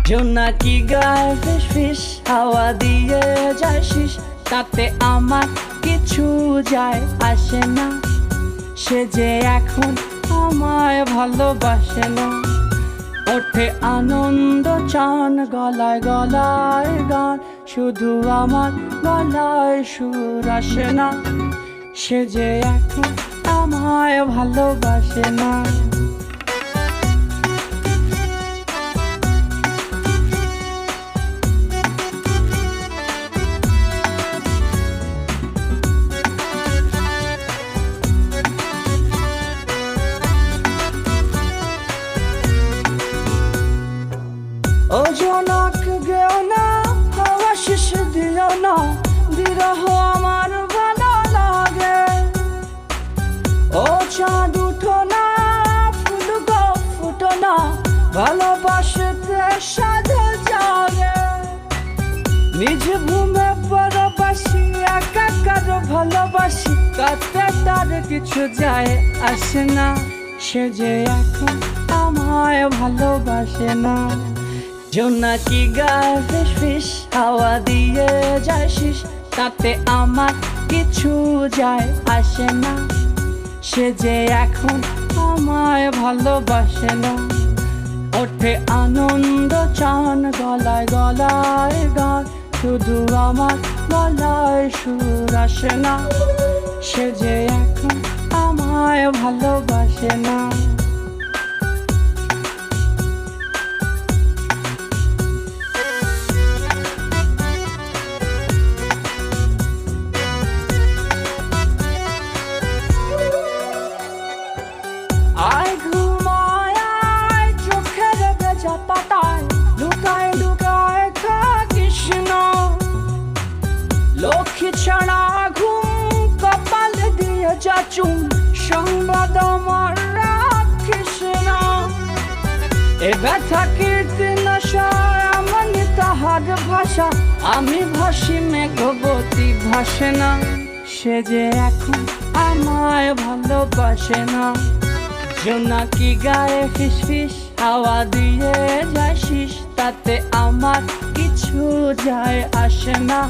জোনাকি গায়ে ফিস ফিস হাওয়া দিয়ে যায় শিস, তাতে আমার কিছু যায় আসে না। সে যে এখন আমায় ভালোবাসে না। ওঠে আনন্দ চান গলায় গলায় গান, শুধু আমার গলায় সুর আসে না। সে যে এখন আমায় ভালোবাসে না। ও জনক গেও না, হাওয়া শেষ দিও না, বিরহ আমার ভালো লাগে। ও চাঁদ উঠো না, ফুল গো ফুটো না, ভালোবাসতে সাধু জাগে। নিজ ভূমে পরবাসী, একাকার ভালোবাসি, তাতে তার কিছু যায় আসে না। সে যে এখন আমায় ভালোবাসে না। জোনাকি গায়ে ফিস ফিস হাওয়া দিয়ে যায় শিস, তাতে আমার কিছু যায় আসে না। সে যে এখন আমায় ভালোবাসে না। ওঠে আনন্দ চান গলায় গলায় গান, শুধু আমার গলায় সুর আসে না। সে যে এখন আমায় ভালোবাসে না। আয় ঘুমায় আয় চোখের ভেজা পাতায়, লুকায় লুকায় খা কৃষ্ণ। লক্ষ্মী ছাড়া ঘুম কপাল দিয়ে যাচুম, সংবাদ আমার রাখিস না। এ ব্যথা কীর্তন এমন তাহার ভাষা, আমি ভাসি মেঘবতী ভাসে না। সে যে এখন আমায় ভালোবাসে না। জোনাকি গায়ে ফিস ফিস হাওয়া দিয়ে যায় শিস, তাতে আমার কিছু যায় আসে না।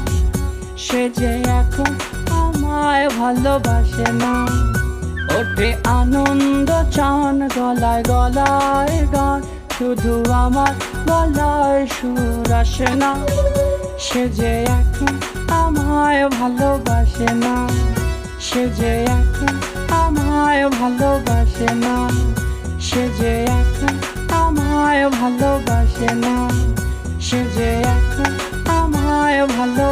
সে যে এখন আমায় ভালোবাসে না। ওঠে আনন্দ চান গলায় গলায় গান, শুধু আমার গলায় সুর আসে না। সে যে এখন আমায় ভালোবাসে না। সে যে এখন আমায় ভালোবাসে না। সে যে এখন আমায় ভালোবাসে না। সে যে এখন আমায় ভালো